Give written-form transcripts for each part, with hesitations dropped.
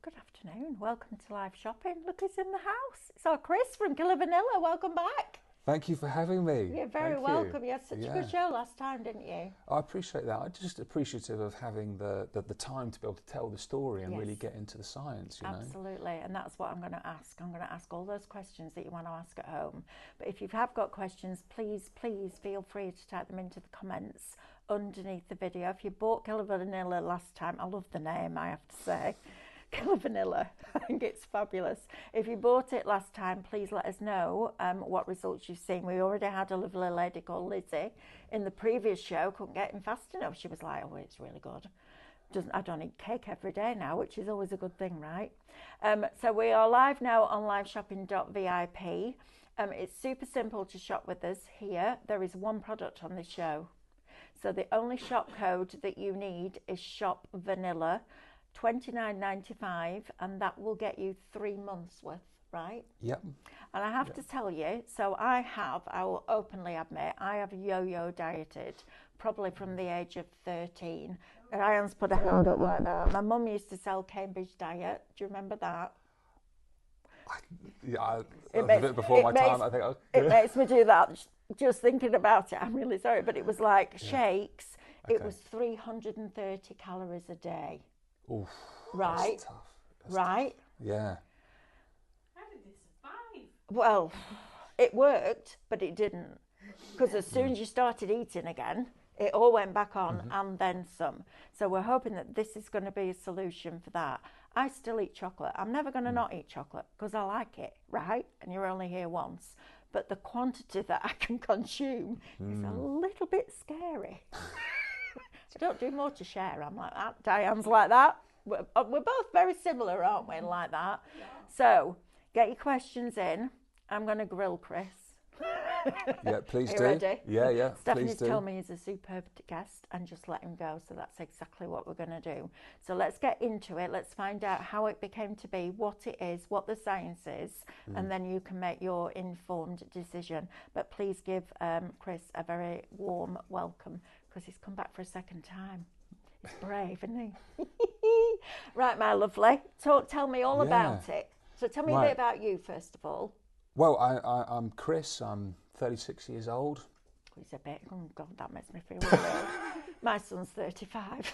Good afternoon. Welcome to live shopping. Look who's in the house. It's our Chris from Killa Vanilla. Welcome back. Thank you for having me. You're very Thank welcome. you. You had such a good show last time, didn't you? I appreciate that. I'm just appreciative of having the time to be able to tell the story and really get into the science, you know. Absolutely, and that's what I'm going to ask. I'm going to ask all those questions that you want to ask at home. But if you have got questions, please feel free to type them into the comments underneath the video. If you bought Killa Vanilla last time, I love the name, I have to say. Killa Vanilla, I think it's fabulous. If you bought it last time, please let us know what results you've seen. We already had a lovely lady called Lizzie in the previous show, couldn't get in fast enough. She was like, oh, it's really good. I don't eat cake every day now, which is always a good thing, right? So we are live now on liveshopping.vip. It's super simple to shop with us here. There is one product on the show. So the only shop code that you need is shop vanilla. $29.95, and that will get you 3 months worth, right? Yep. And I have to tell you, so I will openly admit, I have yo-yo dieted probably from the age of 13. And Ian's put a hand up like that. My mum used to sell Cambridge Diet. Do you remember that? Yeah, a bit before my time, I think. It makes me do that just thinking about it. I'm really sorry, but it was like shakes. Okay. It was 330 calories a day. Oof, right. That's tough. That's right. Tough. Yeah. How did they survive? Well, it worked, but it didn't. Because as soon as you started eating again, it all went back on and then some. So we're hoping that this is going to be a solution for that. I still eat chocolate. I'm never going to not eat chocolate because I like it, right? And you're only here once. But the quantity that I can consume is a little bit scary. I don't do more to share. I'm like that. Diane's like that. We're both very similar, aren't we? Like that. Yeah. So get your questions in. I'm going to grill Chris. Yeah, please do. Ready? Yeah. Stephanie's told me he's a superb guest and just let him go. So that's exactly what we're going to do. So let's get into it. Let's find out how it became to be, what it is, what the science is, and then you can make your informed decision. But please give Chris a very warm welcome because he's come back for a second time. He's brave, isn't he? Right, my lovely. Tell me all about it. So tell me a bit about you, first of all. Well, I'm Chris. I'm 36 years old. He's a bit, oh God, that makes me feel really old. My son's 35.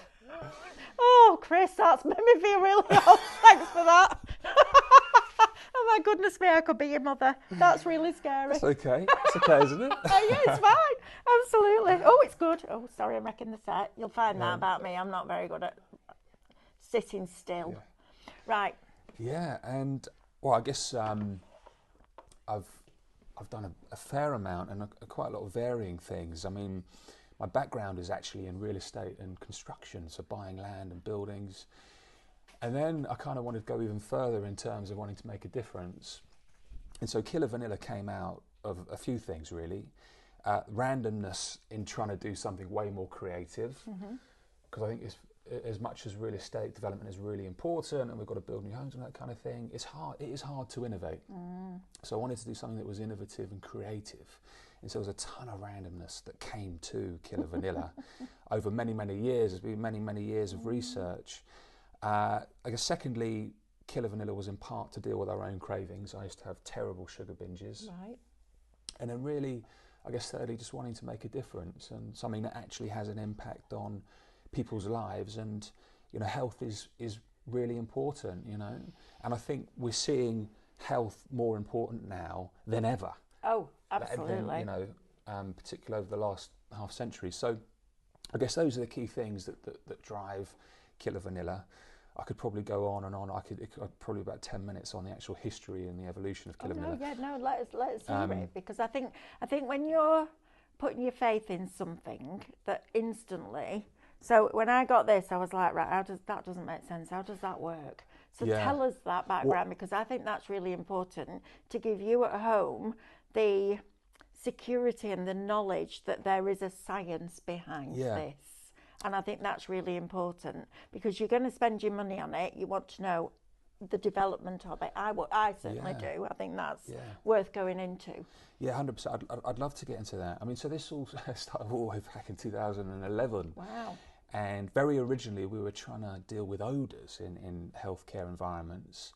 Oh, Chris, that's made me feel really old. Thanks for that. Oh my goodness me, I could be your mother. That's really scary. It's okay. It's okay, isn't it? Yeah, it's fine. Absolutely. Oh, it's good. Oh, sorry, I'm wrecking the set. You'll find that about me. I'm not very good at sitting still. Yeah. Right. Yeah, and well, I guess I've done a fair amount and quite a lot of varying things. I mean, my background is actually in real estate and construction, so buying land and buildings. And then I kind of wanted to go even further in terms of wanting to make a difference. And so Killa Vanilla came out of a few things, really. Randomness in trying to do something way more creative, because I think it's, as much as real estate development is really important and we've got to build new homes and that kind of thing, it is hard to innovate. So I wanted to do something that was innovative and creative. And so there was a ton of randomness that came to Killa Vanilla over many, many years. There's been many, many years of research. I guess secondly, Killa Vanilla was in part to deal with our own cravings. I used to have terrible sugar binges. Right. And then really, I guess thirdly, just wanting to make a difference and something that actually has an impact on people's lives. And, you know, health is really important, you know. And I think we're seeing health more important now than ever. Oh, absolutely. You know, particularly over the last half century. So I guess those are the key things that drive Killa Vanilla. I could probably go on and on. I could probably about 10 minutes on the actual history and the evolution of Killa Vanilla. Let us hear it, because I think when you're putting your faith in something that instantly. So when I got this, I was like, right, that doesn't make sense. How does that work? So tell us that background, because I think that's really important to give you at home the security and the knowledge that there is a science behind this. And I think that's really important, because you're going to spend your money on it. You want to know the development of it. I certainly do. I think that's worth going into. Yeah, 100%. I'd love to get into that. I mean, so this all started all the way back in 2011. Wow. And very originally, we were trying to deal with odours in healthcare environments.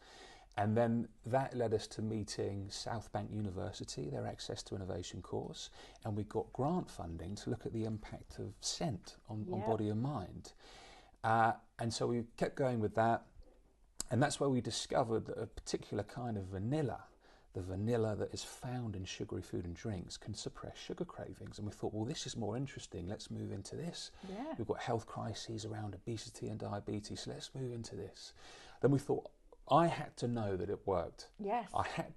And then that led us to meeting South Bank University, their Access to Innovation course, and we got grant funding to look at the impact of scent on body and mind. And so we kept going with that, and that's where we discovered that a particular kind of vanilla, the vanilla that is found in sugary food and drinks, can suppress sugar cravings. And we thought, well, this is more interesting. Let's move into this. Yeah. We've got health crises around obesity and diabetes, so let's move into this. Then we thought, I had to know that it worked. Yes.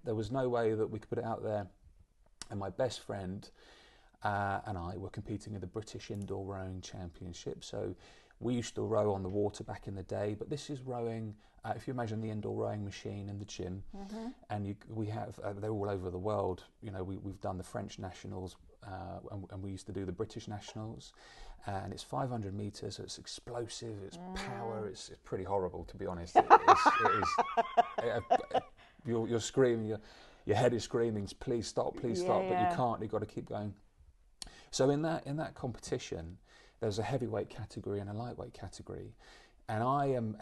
There was no way that we could put it out there. And my best friend and I were competing in the British Indoor Rowing Championship. So we used to row on the water back in the day, but this is rowing, if you imagine the indoor rowing machine in the gym, and we have, they're all over the world. You know, we've done the French nationals, and we used to do the British nationals, and it's 500 metres, so it's explosive, it's power, it's pretty horrible, to be honest. It is, you're screaming, your head is screaming, please stop, but you can't, you've got to keep going. So in that competition, there's a heavyweight category and a lightweight category. And I am,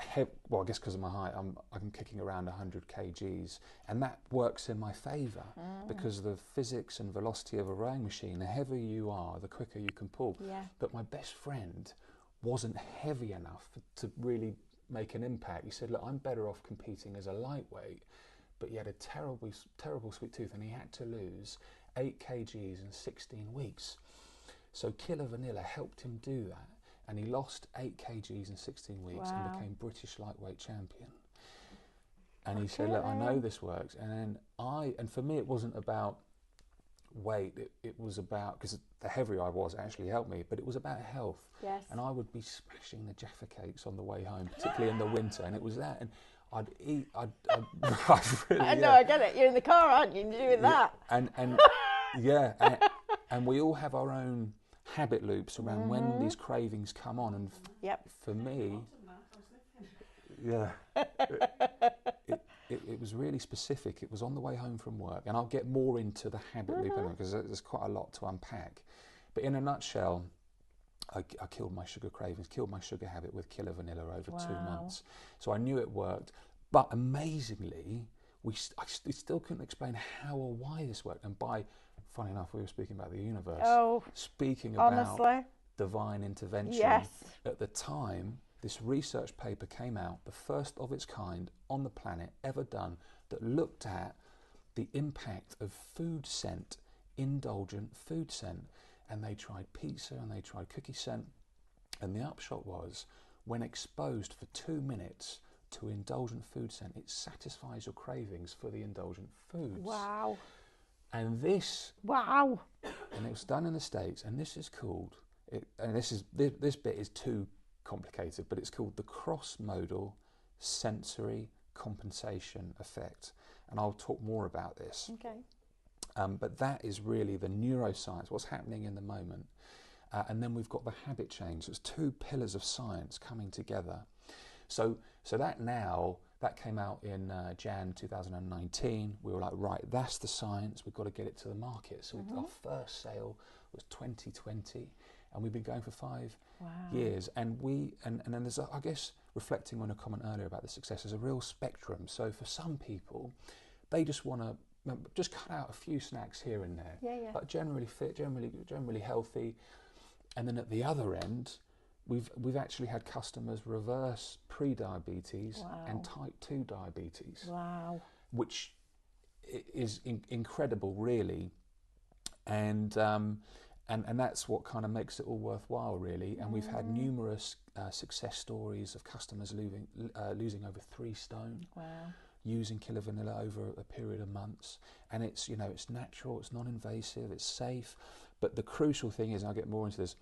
well, I guess because of my height, I'm kicking around 100 kgs, and that works in my favour because of the physics and velocity of a rowing machine. The heavier you are, the quicker you can pull. Yeah. But my best friend wasn't heavy enough to really make an impact. He said, look, I'm better off competing as a lightweight, but he had a terrible sweet tooth, and he had to lose 8 kgs in 16 weeks. So Killa Vanilla helped him do that. And he lost 8 kgs in 16 weeks and became British lightweight champion. And he said, look, I know this works. And then for me, it wasn't about weight. It was about, because the heavier I was, it actually helped me, but it was about health. Yes. And I would be smashing the Jaffa cakes on the way home, particularly in the winter. And it was that. And I'd eat, I'd really, I know, I get it. You're in the car, aren't you? You're doing that. And we all have our own habit loops around when these cravings come on, and for me, it was really specific. It was on the way home from work, and I'll get more into the habit loop because there's quite a lot to unpack. But in a nutshell, I killed my sugar cravings, killed my sugar habit with Killa Vanilla over 2 months. So I knew it worked, but amazingly, I still couldn't explain how or why this worked. And funny enough, we were speaking about the universe, speaking about divine intervention. Yes. At the time, this research paper came out, the first of its kind on the planet ever done, that looked at the impact of food scent, indulgent food scent. And they tried pizza and they tried cookie scent. And the upshot was, when exposed for 2 minutes to indulgent food scent, it satisfies your cravings for the indulgent foods. Wow. And this, and it was done in the States, and this is called, this bit is too complicated, but it's called the cross-modal sensory compensation effect. And I'll talk more about this. Okay. But that is really the neuroscience, what's happening in the moment. And then we've got the habit change. There's 2 pillars of science coming together. So that came out in Jan 2019. We were like, right, that's the science. We've got to get it to the market. So our first sale was 2020, and we've been going for 5 years. And then there's, I guess, reflecting on a comment earlier about the success, there's a real spectrum. So for some people, they just want to just cut out a few snacks here and there, but generally fit, generally healthy. And then at the other end, we've actually had customers reverse pre-diabetes and type 2 diabetes, which is incredible, really. And that's what kind of makes it all worthwhile, really. And we've had numerous success stories of customers losing over 3 stone. Using Killa Vanilla over a period of months, and it's natural, it's non-invasive, it's safe. But the crucial thing is, and I'll get more into this,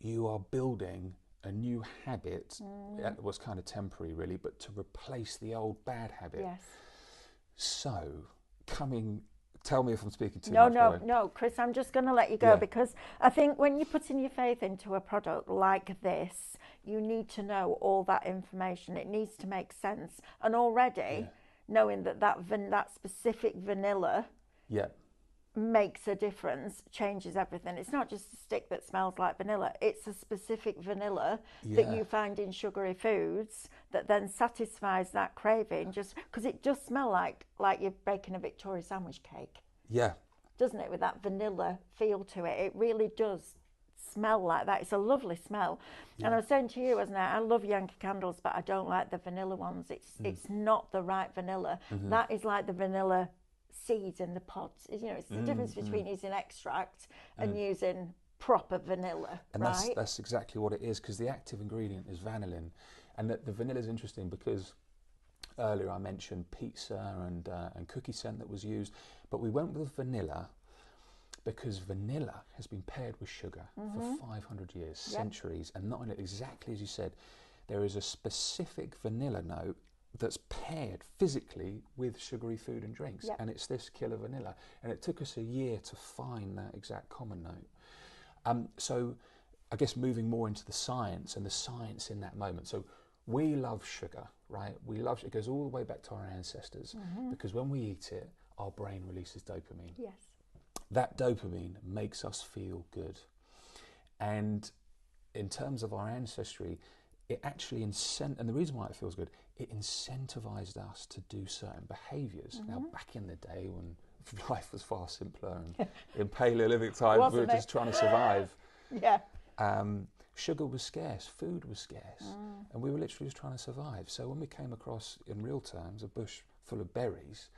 you are building a new habit that was kind of temporary, really, but to replace the old bad habit. Yes. So, tell me if I'm speaking too much. No, Chris, I'm just going to let you go because I think when you're putting your faith into a product like this, you need to know all that information. It needs to make sense. And already knowing that specific vanilla makes a difference, changes everything. It's not just a stick that smells like vanilla, it's a specific vanilla that you find in sugary foods that then satisfies that craving, just because it does smell like you're baking a Victoria sandwich cake. Yeah. Doesn't it, with that vanilla feel to it? It really does smell like that. It's a lovely smell. And I was saying to you, wasn't I love Yankee candles, but I don't like the vanilla ones. It's not the right vanilla. That is like the vanilla seeds in the pods. It's the difference between using extract and using proper vanilla. And right? that's exactly what it is, because the active ingredient is vanillin. And the vanilla is interesting because earlier I mentioned pizza and cookie scent that was used, but we went with vanilla because vanilla has been paired with sugar for 500 years, centuries, and not only exactly as you said, there is a specific vanilla note that's paired physically with sugary food and drinks, and it's this Killa Vanilla, and it took us a year to find that exact common note. So I guess moving more into the science and the science in that moment. So we love sugar, right? We love it. Goes all the way back to our ancestors, because when we eat it, our brain releases dopamine. Yes. That dopamine makes us feel good. And in terms of our ancestry, it actually and the reason why it feels good, it incentivized us to do certain behaviors. Now, back in the day when life was far simpler and in Paleolithic times we were just trying to survive. Sugar was scarce, food was scarce, and we were literally just trying to survive. So when we came across, in real terms, a bush full of berries,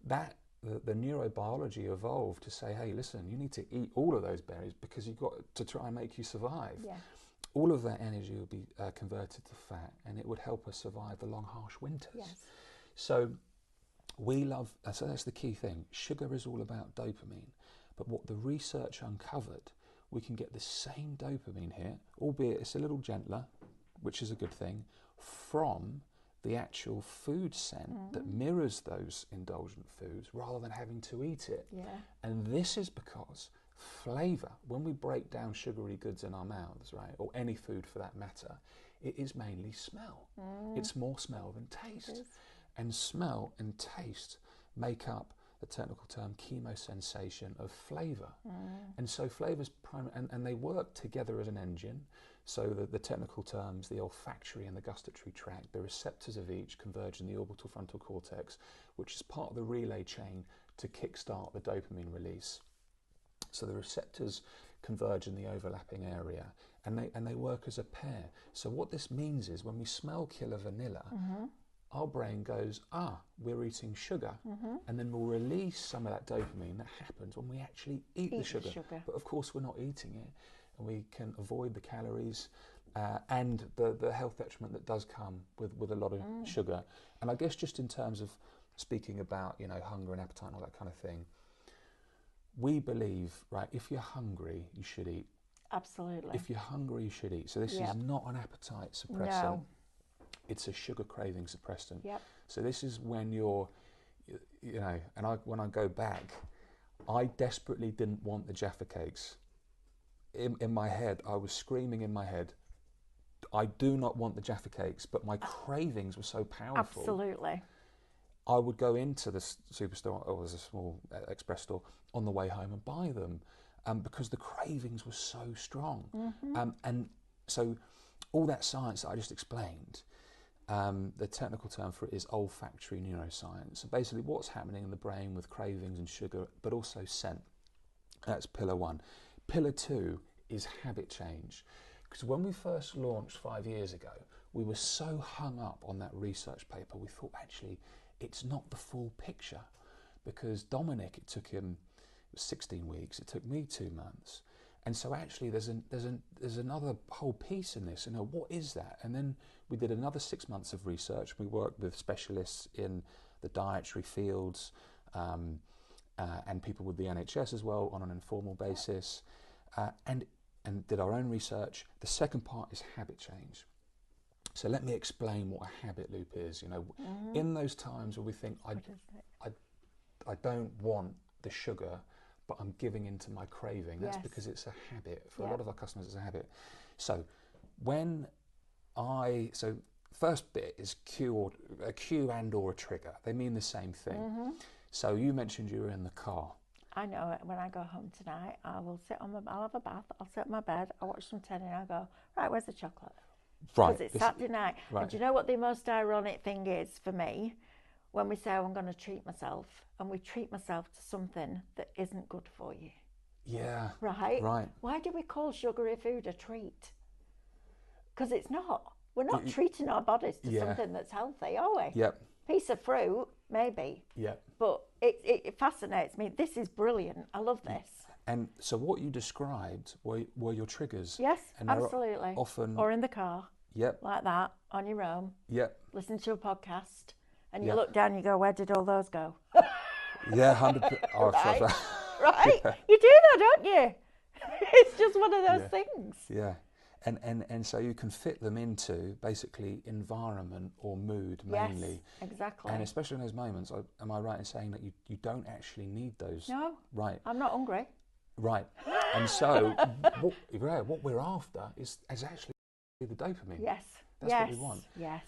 the neurobiology evolved to say, hey, listen, you need to eat all of those berries because you've got to try and make you survive. All of that energy would be converted to fat, and it would help us survive the long, harsh winters. So so that's the key thing. Sugar is all about dopamine, but what the research uncovered, we can get the same dopamine hit, albeit it's a little gentler, which is a good thing, from the actual food scent that mirrors those indulgent foods rather than having to eat it. And this is because flavour, when we break down sugary goods in our mouths, right, or any food for that matter, it is mainly smell. It's more smell than taste. And smell and taste make up the technical term chemosensation of flavour. And so flavours, and they work together as an engine. So the technical terms, the olfactory and the gustatory tract, the receptors of each converge in the orbital frontal cortex, which is part of the relay chain to kickstart the dopamine release. So the receptors converge in the overlapping area, and they work as a pair. So what this means is when we smell Killa Vanilla, our brain goes, we're eating sugar, and then we'll release some of that dopamine that happens when we actually eat the sugar. But of course we're not eating it, and we can avoid the calories and the health detriment that does come with a lot of sugar. And I guess just in terms of speaking about, hunger and appetite and all that kind of thing, we believe, right, if you're hungry, you should eat. Absolutely. If you're hungry, you should eat. So this is not an appetite suppressant. No. It's a sugar craving suppressant. Yep. So this is when you're, when I go back, I desperately didn't want the Jaffa cakes. In my head, I was screaming in my head, I do not want the Jaffa cakes, but my cravings were so powerful. Absolutely. I would go into the superstore, or as a small express store, on the way home and buy them because the cravings were so strong. And so all that science that I just explained, the technical term for it is olfactory neuroscience. So basically what's happening in the brain with cravings and sugar, but also scent. That's pillar one. Pillar two is habit change. Because when we first launched 5 years ago, we were so hung up on that research paper, we thought actually it's not the full picture. Because Dominic, it took him 16 weeks, it took me 2 months. And so actually there's another whole piece in this, what is that? And then we did another 6 months of research. We worked with specialists in the dietary fields and people with the NHS as well on an informal basis and did our own research. The second part is habit change. So let me explain what a habit loop is. In those times where we think, I don't want the sugar, but I'm giving into my craving. That's because it's a habit. For a lot of our customers, it's a habit. So first bit is a cue and or a trigger. They mean the same thing. So you mentioned you were in the car I know it. When I go home tonight, I'll have a bath, I'll sit on my bed, I'll watch some telly, and I'll go, right, where's the chocolate? Right. Because it's Saturday night. Right. And do you know what the most ironic thing is for me? When we say, oh, I'm going to treat myself, and we treat myself to something that isn't good for you. Yeah. Right? Right. Why do we call sugary food a treat? Because it's not. We're not treating our bodies to something that's healthy, are we? Yep. Piece of fruit, maybe. Yep. But it fascinates me. This is brilliant. I love this. And so what you described were your triggers. Yes, and absolutely. Often. Or in the car. Yep. Like that, on your own. Yep. Listen to a podcast. And you Yep. look down and you go, where did all those go? Yeah, 100%. Oh, Right? right. Right? Yeah. You do that, don't you? It's just one of those things. Yeah. And so you can fit them into basically environment or mood mainly. Yes, exactly. And especially in those moments, am I right in saying that you don't actually need those? No. Right. I'm not hungry. Right. And so what we're after is actually the dopamine. Yes. That's yes. what we want. Yes.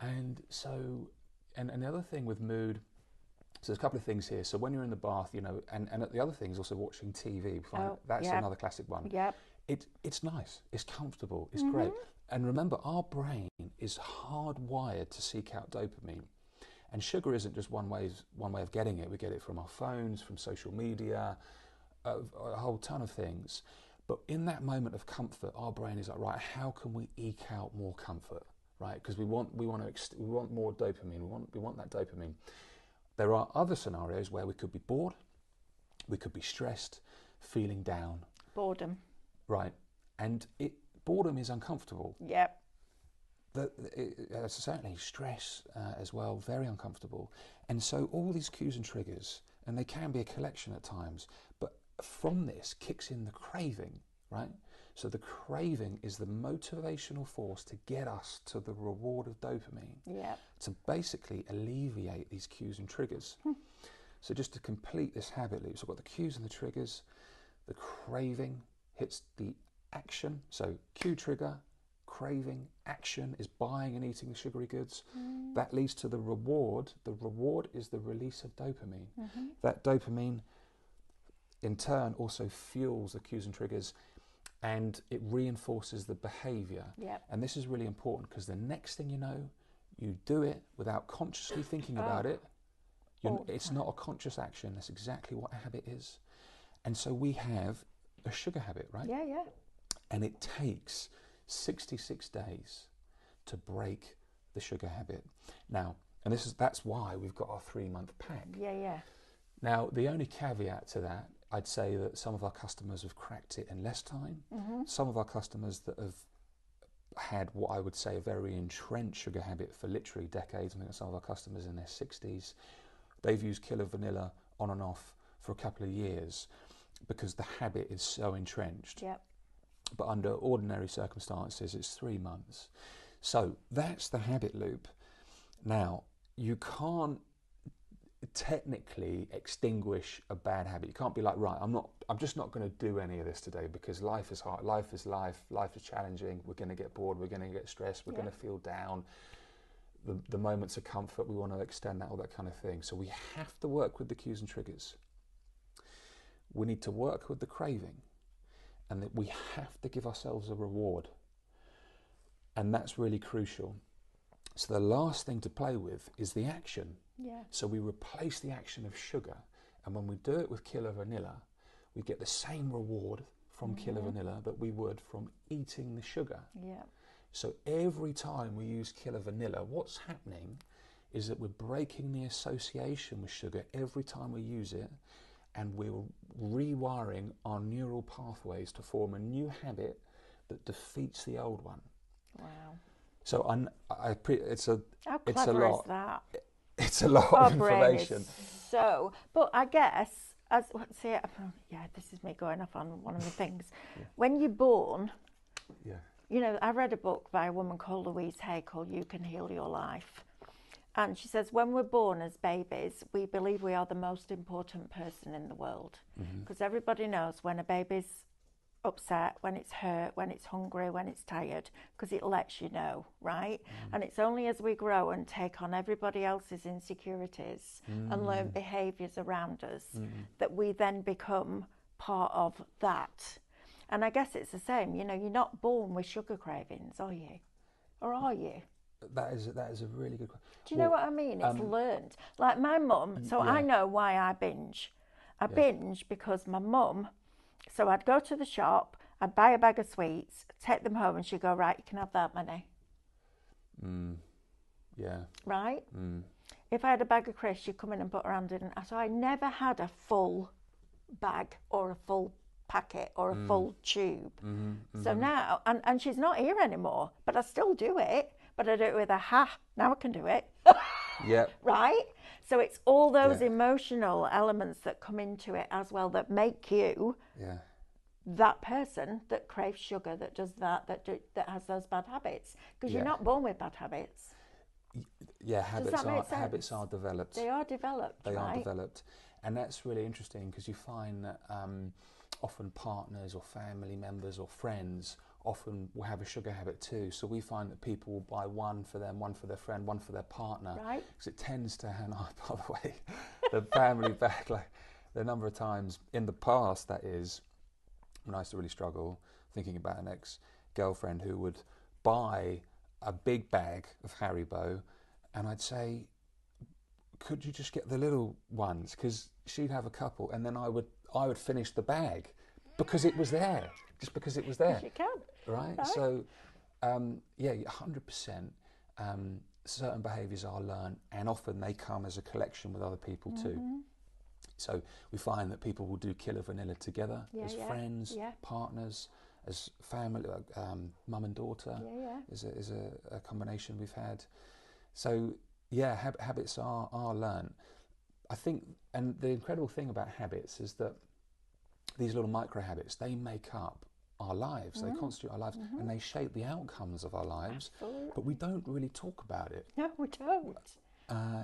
And so, and the other thing with mood, so there's a couple of things here. So when you're in the bath, you know, and the other thing is also watching TV. That's another classic one. Yep. It's nice, it's comfortable, it's great. And remember, our brain is hardwired to seek out dopamine. And sugar isn't just one way of getting it. We get it from our phones, from social media, a whole ton of things. But in that moment of comfort, our brain is like, right, how can we eke out more comfort, right? Because we want more dopamine. We want that dopamine. There are other scenarios where we could be bored, we could be stressed, feeling down. Boredom. Right, and boredom is uncomfortable. Yep. Certainly stress as well, very uncomfortable. And so all these cues and triggers, and they can be a collection at times, but from this kicks in the craving, right? So the craving is the motivational force to get us to the reward of dopamine, to basically alleviate these cues and triggers. So just to complete this habit loop, so we've got the cues and the triggers, the craving hits the action, so cue, trigger, craving, action is buying and eating the sugary goods. That leads to the reward. The reward is the release of dopamine. That dopamine in turn also fuels the cues and triggers, and it reinforces the behavior. And this is really important because the next thing you know, you do it without consciously thinking about it. It's not a conscious action. That's exactly what a habit is. And so we have a sugar habit, right? Yeah. And it takes 66 days to break the sugar habit. Now, and that's why we've got our 3-month pack. Yeah. Now, the only caveat to that, I'd say that some of our customers have cracked it in less time. Some of our customers that have had what I would say a very entrenched sugar habit for literally decades. I think some of our customers in their 60s, they've used Killa Vanilla on and off for a couple of years because the habit is so entrenched. But under ordinary circumstances, it's 3 months. So that's the habit loop. Now, you can't technically extinguish a bad habit. You can't be like, right, I'm just not going to do any of this today because life is hard, life is challenging, we're going to get bored, we're going to get stressed, we're going to feel down. The moments of comfort, we want to extend that, all that kind of thing. So we have to work with the cues and triggers. We need to work with the craving, and that we have to give ourselves a reward. And that's really crucial. So the last thing to play with is the action. So we replace the action of sugar, and when we do it with Killa Vanilla, we get the same reward from Killa Vanilla that we would from eating the sugar. So every time we use Killa Vanilla, what's happening is that we're breaking the association with sugar every time we use it, and we're rewiring our neural pathways to form a new habit that defeats the old one. Wow. So it's a How it's a clever lot. is that? It's a lot Our of brain information. is so, but I guess this is me going off on one of the things. When you're born, you know, I read a book by a woman called Louise Hay called "You Can Heal Your Life," and she says when we're born as babies, we believe we are the most important person in the world because everybody knows when a baby's upset, when it's hurt, when it's hungry, when it's tired, because it lets you know, right? And it's only as we grow and take on everybody else's insecurities and learn behaviours around us that we then become part of that. And I guess it's the same, you know, you're not born with sugar cravings, are you? Or are you? That is a really good question. Do you know what I mean? It's learned. Like my mum, so I know why I binge. I binge because my mum, so I'd go to the shop, I'd buy a bag of sweets, take them home, and she'd go, right, you can have that many. Yeah. Right? If I had a bag of crisps, she'd come in and put her hand in. So I never had a full bag or a full packet or a full tube. So now, and she's not here anymore, but I still do it, but I do it with a now I can do it. Yeah. Right? So it's all those emotional elements that come into it as well that make you that person that craves sugar, that does that has those bad habits. Because you're not born with bad habits. Yeah, habits are developed. They are developed, They are developed. And that's really interesting because you find that often partners or family members or friends often will have a sugar habit too. So we find that people will buy one for them, one for their friend, one for their partner. Right. Because it tends to, and by the way, the family bag, like the number of times in the past, that is, when I used to really struggle thinking about an ex-girlfriend who would buy a big bag of Haribo, and I'd say, could you just get the little ones? Because she'd have a couple, and then I would finish the bag because it was there, just because it was there. Yes, you can. Right? So, 100%. Certain behaviours are learned, and often they come as a collection with other people too. So we find that people will do Killa Vanilla together as friends, partners, as family, mum and daughter. Is a combination we've had. So habits are learned. I think, and the incredible thing about habits is that these little micro habits, they make up our lives, they constitute our lives, and they shape the outcomes of our lives. Absolutely. But we don't really talk about it. No, we don't.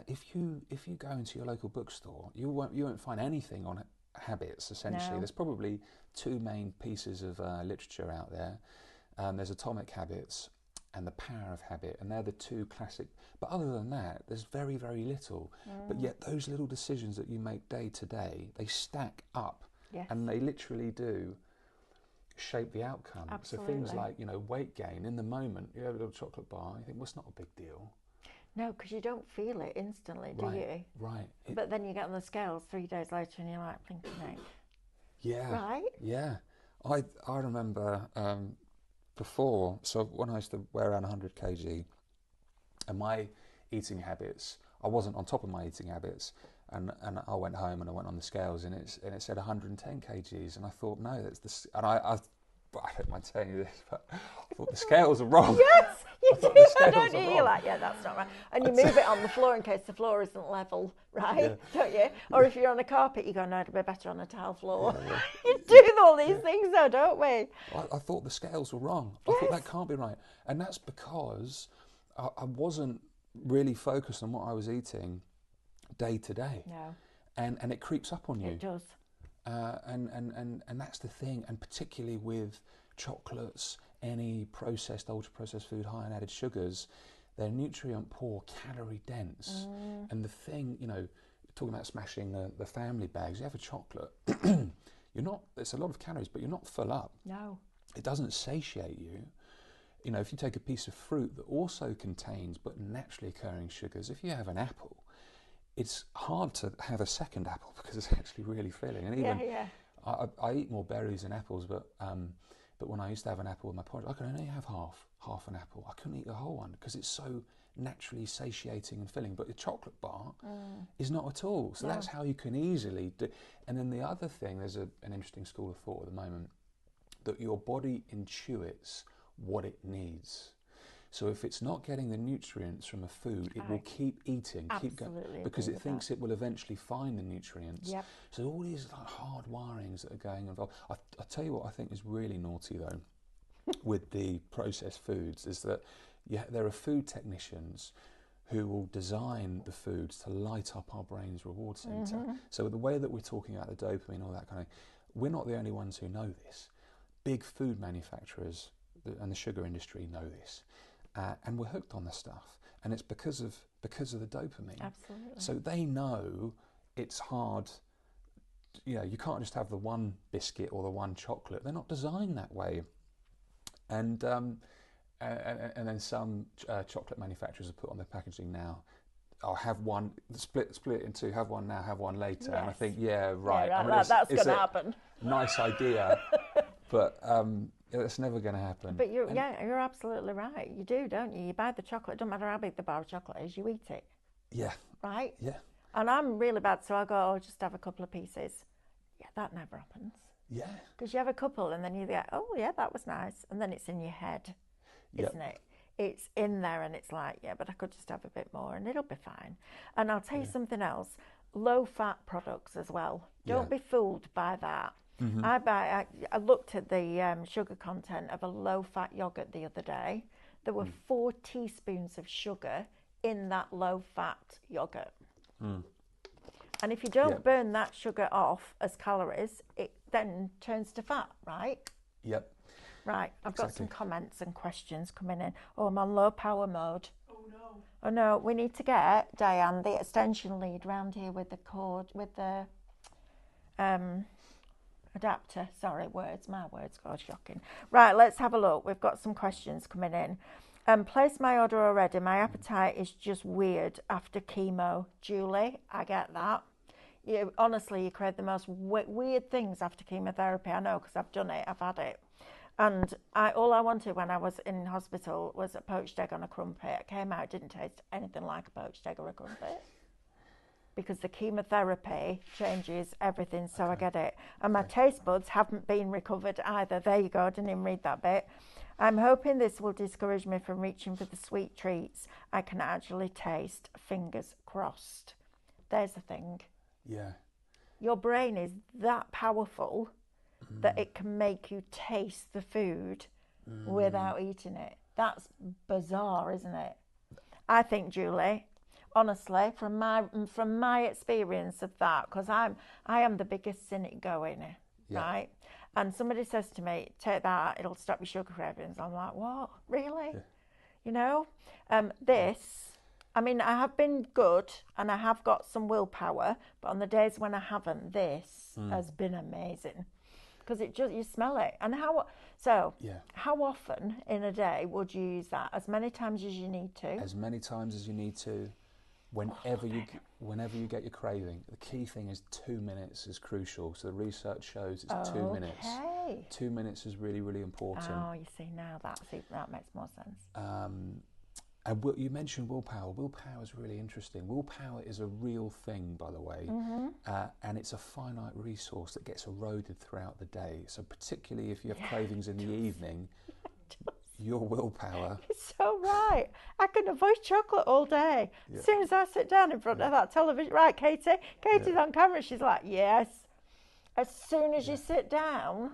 If you go into your local bookstore, you won't find anything on habits. Essentially, No. there's probably two main pieces of literature out there. There's Atomic Habits and The Power of Habit, and they're the two classic. But other than that, there's very, very little. But yet those little decisions that you make day to day, they stack up, and they literally do shape the outcome. Absolutely. So things like, weight gain in the moment, you have a little chocolate bar, you think, well, it's not a big deal. No, because you don't feel it instantly, do you? Right. But then you get on the scales 3 days later and you're like, blinking egg. Yeah. Right? Yeah. I remember before, so when I used to weigh around 100 kg, and my eating habits, I wasn't on top of my eating habits, and I went home and I went on the scales and it said 110 kgs, and I thought, no, that's the, and I don't mind telling you this, but I thought the scales are wrong. Yes, you do. I Don't you? You're like, that's not right. And you move it on the floor in case the floor isn't level, right? Don't you? Or if you're on a carpet, you go, no, it'd be better on a tile floor. You do all these things though, don't we? I thought the scales were wrong. I thought that can't be right. And that's because I wasn't really focused on what I was eating day to day. No. And it creeps up on you. It does. And that's the thing, and particularly with chocolates, any processed, ultra-processed food high in added sugars, they're nutrient poor, calorie dense. And the thing, talking about smashing the family bags, you have a chocolate, it's a lot of calories, but you're not full up. No. It doesn't satiate you. If you take a piece of fruit that also contains but naturally occurring sugars, if you have an apple, it's hard to have a second apple because it's actually really filling. And even I eat more berries than apples, but when I used to have an apple with my porridge, I could only have half an apple. I couldn't eat the whole one because it's so naturally satiating and filling. But a chocolate bar is not at all. So that's how you can easily do. And then the other thing, there's an interesting school of thought at the moment, that your body intuits what it needs. So if it's not getting the nutrients from a food, it will keep eating, keep going, because it thinks it will eventually find the nutrients. Yep. So all these hard wirings that are going involved. I'll tell you what I think is really naughty though, with the processed foods, is that there are food technicians who will design the foods to light up our brain's reward center. So the way that we're talking about the dopamine, all that kind of, we're not the only ones who know this. big food manufacturers and the sugar industry know this, and we're hooked on the stuff, and it's because of the dopamine. Absolutely. So they know it's hard. You can't just have the one biscuit or the one chocolate. They're not designed that way. And then some chocolate manufacturers have put on their packaging now, I'll have one, split it in two, have one now, have one later. Yes. And I think, yeah, right. Yeah, I mean, that's going to happen. Nice idea, but it's never going to happen. But you're absolutely right. You do, don't you? You buy the chocolate, it doesn't matter how big the bar of chocolate is, you eat it. Yeah. Right? Yeah. And I'm really bad, so I go, I'll just have a couple of pieces. Yeah, that never happens. Yeah. Because you have a couple and then you go, oh, yeah, that was nice. And then it's in your head, isn't it? It's in there and it's like, yeah, but I could just have a bit more and it'll be fine. And I'll tell you something else, low-fat products as well. Don't be fooled by that. Mm-hmm. I looked at the sugar content of a low-fat yogurt the other day. There were 4 teaspoons of sugar in that low-fat yogurt. Mm. And if you don't burn that sugar off as calories, it then turns to fat, right? Yep. Right, I've got some comments and questions coming in. Oh, I'm on low power mode. Oh no. Oh no, we need to get Diane the extension lead round here with the cord, with the adapter. Sorry, my words, God, shocking. Right, let's have a look. We've got some questions coming in. Placed my order already. My appetite is just weird after chemo. Julie, I get that. Honestly, you crave the most weird things after chemotherapy. I know because I've done it. I've had it. And all I wanted when I was in hospital was a poached egg on a crumpet. It came out, it didn't taste anything like a poached egg or a crumpet. Because the chemotherapy changes everything, so I get it. And my taste buds haven't been recovered either. There you go, I didn't even read that bit. I'm hoping this will discourage me from reaching for the sweet treats I can actually taste. Fingers crossed. There's the thing. Yeah. Your brain is that powerful that it can make you taste the food without eating it. That's bizarre, isn't it? I think, Julie, honestly, from my experience of that, because I am the biggest cynic going, right? And somebody says to me, take that, it'll stop your sugar cravings. I'm like, what? Really? Yeah. You know? I mean, I have been good and I have got some willpower, but on the days when I haven't, this has been amazing. Because you smell it. And how often in a day would you use that? As many times as you need to? As many times as you need to. Whenever you get your craving. The key thing is 2 minutes is crucial. So the research shows it's 2 minutes. 2 minutes is really, really important. Oh, you see, now that makes more sense. And you mentioned willpower. Willpower is really interesting. Willpower is a real thing, by the way, and it's a finite resource that gets eroded throughout the day. So particularly if you have cravings in the evening, your willpower... You're so right. I can avoid chocolate all day. As soon as I sit down in front of that television... Right, Katie's on camera. She's like, yes. As soon as you sit down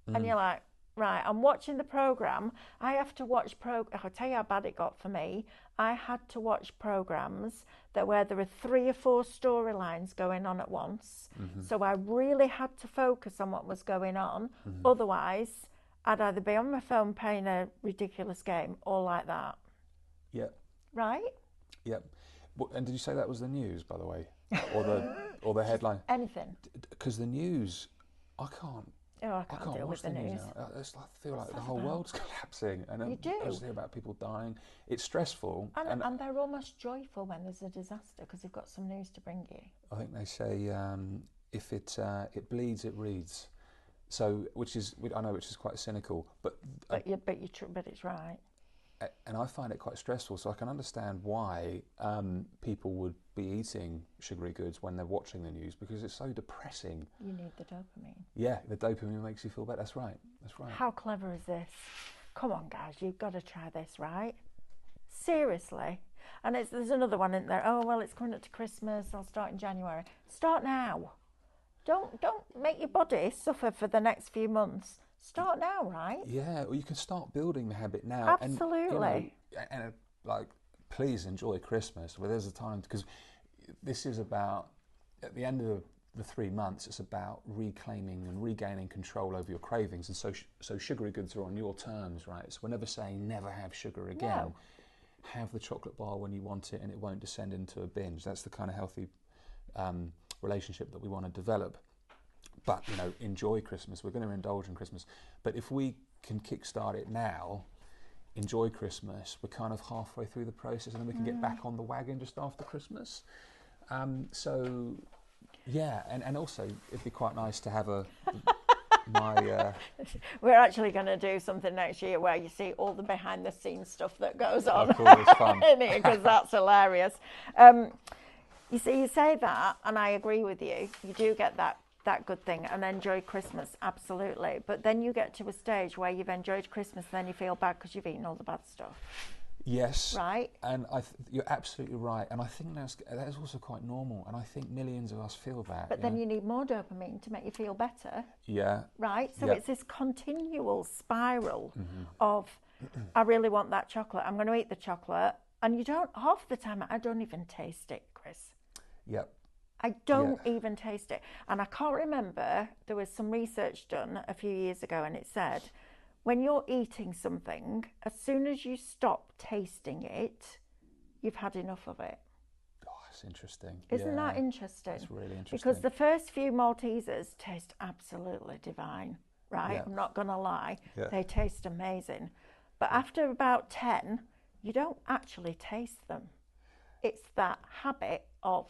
and you're like, right, I'm watching the programme. I have to watch I'll tell you how bad it got for me. I had to watch programmes where there were 3 or 4 storylines going on at once. So I really had to focus on what was going on. Otherwise, I'd either be on my phone playing a ridiculous game or like that. Yep. Right? Yep. And did you say that was the news, by the way? Or the headline? Anything. Because the news, I can't deal with the news. I feel like the whole world's collapsing. And you do. I just hear about people dying. It's stressful. And they're almost joyful when there's a disaster because they've got some news to bring you. I think they say if it bleeds, it reads. So, which is quite cynical, but it's right. And I find it quite stressful. So I can understand why people would be eating sugary goods when they're watching the news because it's so depressing. You need the dopamine. Yeah, the dopamine makes you feel better. That's right. How clever is this? Come on, guys, you've got to try this, right? Seriously. And there's another one in there. Oh well, it's coming up to Christmas. I'll start in January. Start now. Don't make your body suffer for the next few months. Start now, right? Yeah, or you can start building the habit now. Absolutely. And please enjoy Christmas. Well, there's a time because this is about at the end of the 3 months, it's about reclaiming and regaining control over your cravings. And so sugary goods are on your terms, right? So we're never saying never have sugar again. No. Have the chocolate bar when you want it, and it won't descend into a binge. That's the kind of healthy relationship that we want to develop. But, you know, enjoy Christmas. We're going to indulge in Christmas. But if we can kickstart it now, enjoy Christmas, we're kind of halfway through the process, and then we can get back on the wagon just after Christmas. So, yeah, and also it'd be quite nice to have We're actually going to do something next year where you see all the behind the scenes stuff that goes on cool, it's fun. because that's hilarious. You see, you say that, and I agree with you. You do get that good thing, and enjoy Christmas, absolutely. But then you get to a stage where you've enjoyed Christmas, and then you feel bad because you've eaten all the bad stuff. Yes. Right. And you're absolutely right. And I think that is also quite normal. And I think millions of us feel that. But then you need more dopamine to make you feel better. Yeah. Right. So Yep. it's this continual spiral of, I really want that chocolate. I'm going to eat the chocolate. And you don't, half the time, I don't even taste it, Chris. Yep. I don't even taste it. And I can't remember, there was some research done a few years ago, and it said, when you're eating something, as soon as you stop tasting it, you've had enough of it. Oh, that's interesting. Isn't that interesting? That's really interesting. Because the first few Maltesers taste absolutely divine, right? Yeah. I'm not going to lie. Yeah. They taste amazing. But after about 10, you don't actually taste them. It's that habit of,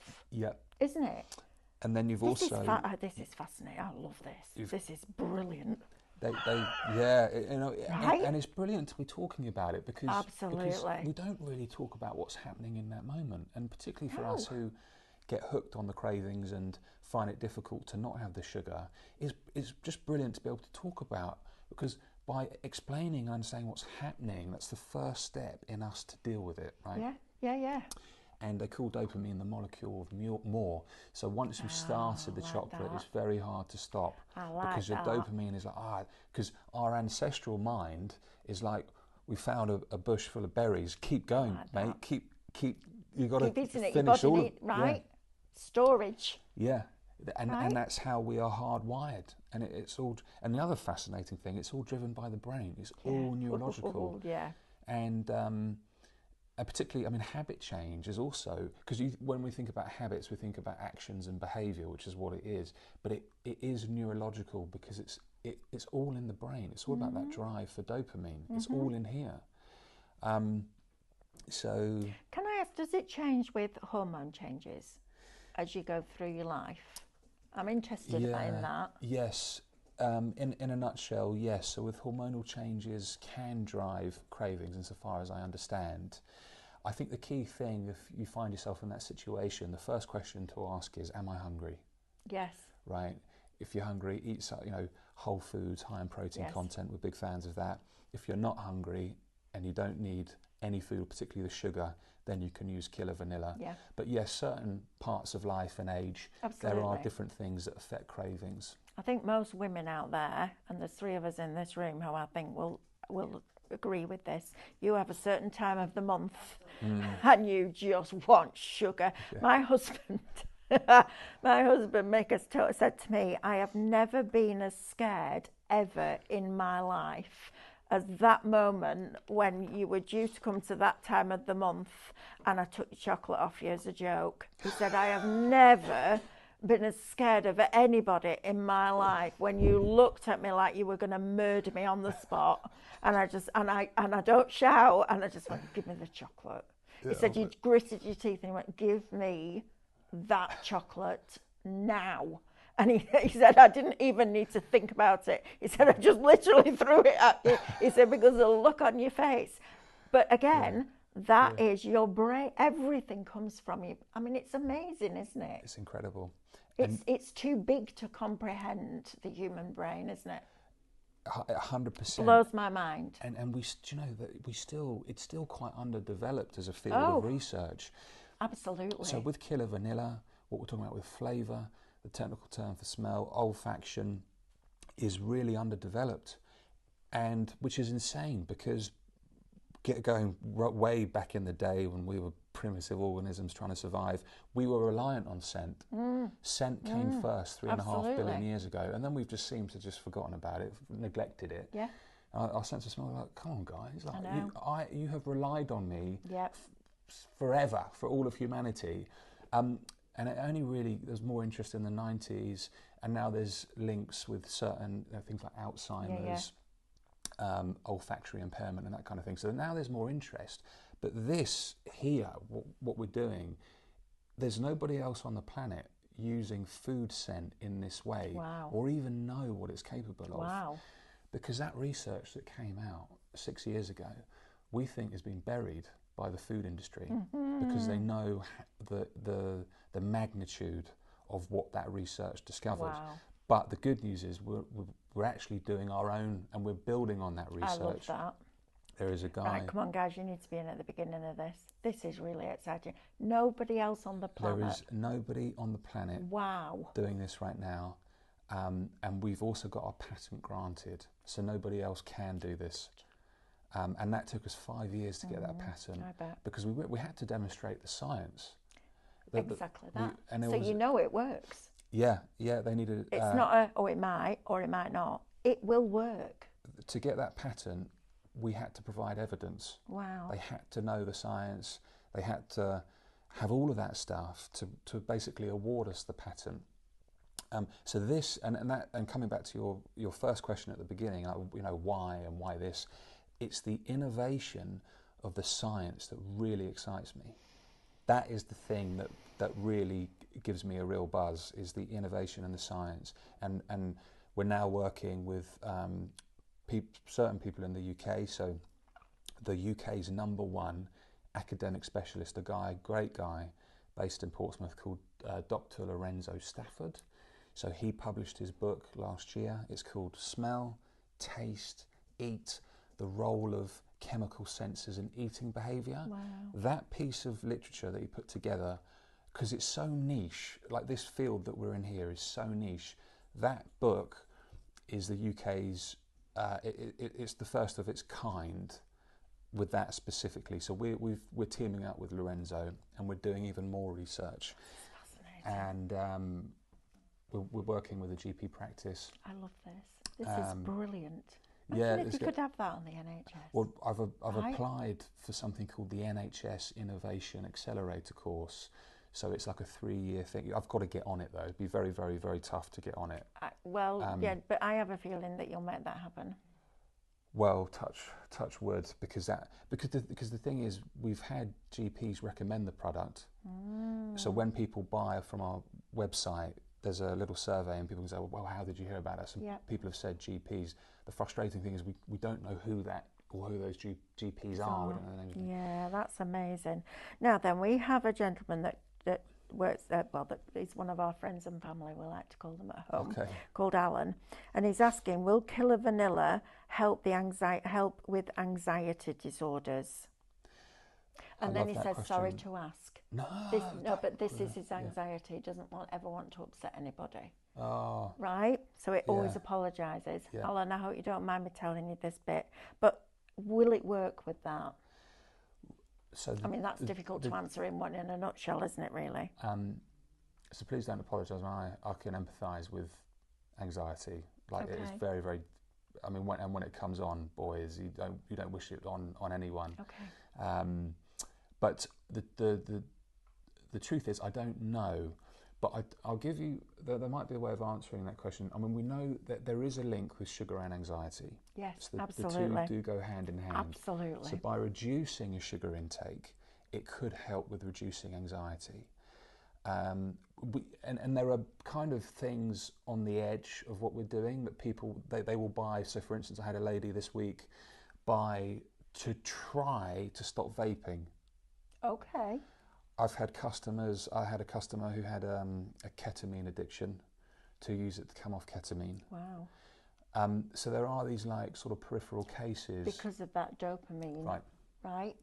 isn't it? And then you've This is fascinating. I love this. This is brilliant. Right? And it's brilliant to be talking about it because we don't really talk about what's happening in that moment, and particularly for us who get hooked on the cravings and find it difficult to not have the sugar, it's just brilliant to be able to talk about, because by explaining and understanding what's happening, that's the first step in us to deal with it, right? Yeah. And they call dopamine the molecule of more. So once you've started the chocolate, it's very hard to stop. Because your dopamine is like, because our ancestral mind is like, we found a bush full of berries. Keep going, mate. Keep. You got to finish all of it, right? Yeah. Storage. Yeah, and that's how we are hardwired. And it's all. And the other fascinating thing, it's all driven by the brain. It's all neurological. And particularly, I mean, habit change is also, because when we think about habits, we think about actions and behaviour, which is what it is. But it is neurological because it's all in the brain. It's all about that drive for dopamine. It's all in here. So, can I ask, does it change with hormone changes as you go through your life? I'm interested in that. Yes. In a nutshell, yes. So with hormonal changes can drive cravings, insofar as I understand. I think the key thing, if you find yourself in that situation, the first question to ask is, am I hungry? Yes. Right. If you're hungry, eat whole foods, high in protein content. We're big fans of that. If you're not hungry and you don't need any food, particularly the sugar, then you can use Killa Vanilla. Yeah. But yes, certain parts of life and age, there are different things that affect cravings. I think most women out there, and there's 3 of us in this room who I think will agree with this. You have a certain time of the month and you just want sugar. Yeah. My husband said to me, I have never been as scared ever in my life as that moment when you were due to come to that time of the month and I took your chocolate off you as a joke. He said, I have never been as scared of anybody in my life when you looked at me like you were going to murder me on the spot, and I don't shout, and I just went, give me the chocolate. He said, you gritted your teeth and he went, give me that chocolate now. And he said, I didn't even need to think about it. He said, I just literally threw it at you. He said, because of the look on your face. But again, that is your brain. Everything comes from you. I mean, it's amazing, isn't it? It's incredible. It's too big to comprehend, the human brain, isn't it? 100%. Blows my mind. And it's still quite underdeveloped as a field of research. Absolutely. So with Killa Vanilla, what we're talking about with flavour, the technical term for smell, olfaction, is really underdeveloped, and which is insane, because going way back in the day when we were primitive organisms trying to survive, we were reliant on scent. Scent came first 3.5 billion years ago, and then we've just seemed to just forgotten about it, neglected it. Yeah. Our sense of smell, like, come on, guys, I like know. you have relied on me Yep. forever, for all of humanity. And it only really, there's more interest in the 90s, and now there's links with certain things like Alzheimer's, olfactory impairment and that kind of thing. So now there's more interest. But this here, what we're doing, there's nobody else on the planet using food scent in this way, or even know what it's capable of. Wow. Because that research that came out 6 years ago, we think has been buried by the food industry, because they know the magnitude of what that research discovered. Wow. But the good news is we're actually doing our own, and we're building on that research. I love that. There is a guy. Right, come on, guys, you need to be in at the beginning of this. This is really exciting. Nobody else on the planet. There is nobody on the planet doing this right now. And we've also got our patent granted, so nobody else can do this. And that took us 5 years to get that patent, I bet. because we had to demonstrate the science. Exactly that. So was, you know it works. Yeah, they needed. It's not it might or it might not. It will work. To get that patent, we had to provide evidence. Wow. They had to know the science. They had to have all of that stuff to basically award us the patent. So this and coming back to your first question at the beginning, why this? It's the innovation of the science that really excites me. That is the thing that really gives me a real buzz, is the innovation and the science. And we're now working with certain people in the UK. So the UK's #1 academic specialist, great guy, based in Portsmouth, called Dr. Lorenzo Stafford. So he published his book last year. It's called Smell, Taste, Eat, the Role of Chemical Senses in Eating Behaviour. Wow. That piece of literature that he put together, because it's so niche, like this field that we're in here is so niche, that book is the UK's, it's the first of its kind with that specifically. So we're teaming up with Lorenzo, and we're doing even more research. Fascinating. And we're working with a GP practice. I love this. This is brilliant. Yeah, Imagine if you could have that on the NHS. Well, I've applied for something called the NHS Innovation Accelerator course. So it's like a 3-year thing. I've got to get on it though. It'd be very, very, very tough to get on it. But I have a feeling that you'll make that happen. Well, touch wood, because the thing is, we've had GPs recommend the product. So when people buy from our website, there's a little survey, and people can say, well, how did you hear about us? And people have said GPs. The frustrating thing is we don't know who those GPs are. We don't know anything. Yeah, that's amazing. Now then, we have a gentleman that works, that he's one of our friends and family, we like to call them at home, called Alan, and he's asking, will Killa Vanilla help with anxiety disorders? And then he says, question. Sorry to ask. But this is his anxiety. He doesn't ever want to upset anybody. Oh. Right? So it always apologises. Yeah. Alan, I hope you don't mind me telling you this bit, but will it work with that? So that's difficult to answer in a nutshell, isn't it, really? So please don't apologise. I can empathise with anxiety. It's very, very. When it comes on, boys, you don't wish it on anyone. Okay. But the truth is, I don't know. But I'll give you. There might be a way of answering that question. We know that there is a link with sugar and anxiety. Yes, so absolutely. The two do go hand in hand. Absolutely. So by reducing your sugar intake, it could help with reducing anxiety. And there are kind of things on the edge of what we're doing that people they will buy. So for instance, I had a lady this week buy to try to stop vaping. Okay. I had a customer who had a ketamine addiction, to use it to come off ketamine. Wow. So there are these sort of peripheral cases. Because of that dopamine. Right.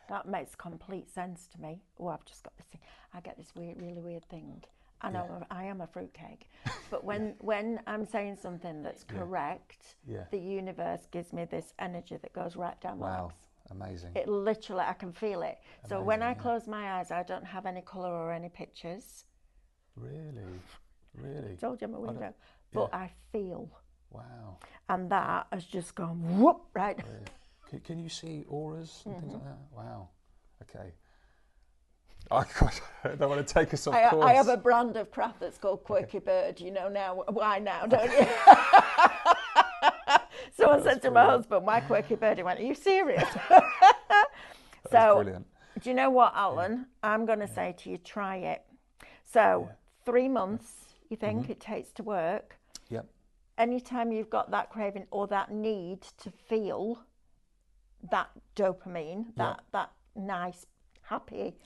That makes complete sense to me. Oh, I've just got this thing. I get this really weird thing. I know I am a fruitcake, but when I'm saying something that's correct, the universe gives me this energy that goes right down my legs. Amazing. It literally, I can feel it. So when I yeah. close my eyes, I don't have any colour or any pictures. Really? Really? Told you I'm a weirdo. yeah. But I feel. Wow. And that has just gone whoop, right? Really? Can you see auras and things like that? Wow. Okay. Oh, gosh, I don't want to take us off course. I have a brand of craft that's called Quirky Bird. You know now why now, don't you? Someone said to my husband, "Why Quirky Bird?" He went, "Are you serious?" So, brilliant. do you know what, Alan? I'm going to say to you, try it. So, 3 months, you think it takes to work. Yep. Anytime you've got that craving or that need to feel that dopamine, that nice, happy,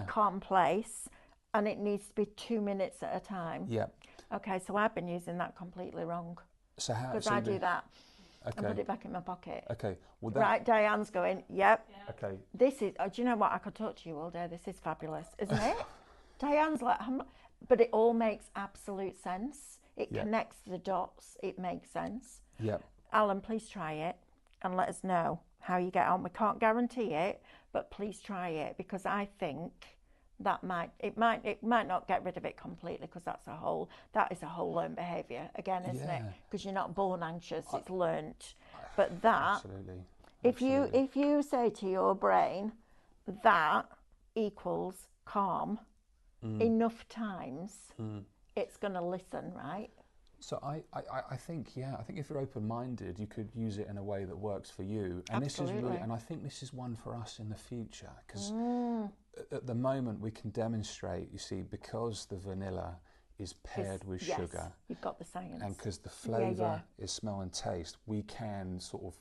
calm place, and it needs to be 2 minutes at a time. Yep. Okay, so I've been using that completely wrong. So how? Because so I do that Okay. and put it back in my pocket. Okay. Well, that, Right, Diane's going, yep. Okay. This is, do you know what? I could talk to you all day. This is fabulous, isn't it? Diane's like, but it all makes absolute sense. It connects the dots. It makes sense. Yep. Alan, please try it and let us know how you get on. We can't guarantee it, but please try it, because I think that it might not get rid of it completely, because that is a whole learned behaviour again, isn't it? Because you're not born anxious, it's learnt. But that, Absolutely. if you say to your brain that equals calm enough times, it's going to listen, right? So I think if you're open-minded, you could use it in a way that works for you. And Absolutely. This is really, and I think this is one for us in the future, because at the moment we can demonstrate, you see, because the vanilla is paired with sugar. You've got the science. And because the flavour is smell and taste, we can sort of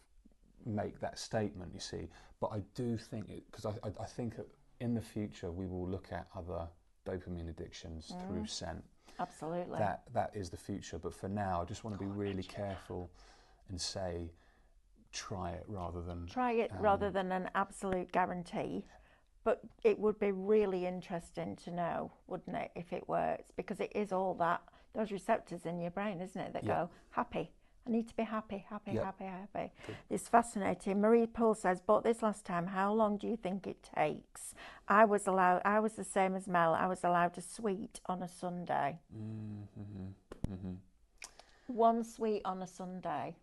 make that statement, you see. But I do think, because I think in the future we will look at other dopamine addictions through scent. Absolutely. That is the future. But for now, I just want to be really careful and say, try it rather than an absolute guarantee. But it would be really interesting to know, wouldn't it, if it works? Because it is all those receptors in your brain, isn't it, that go happy. I need to be happy, happy. Good. It's fascinating. Marie Paul says, bought this last time. How long do you think it takes? I was the same as Mel. I was allowed a sweet on a Sunday. One sweet on a Sunday.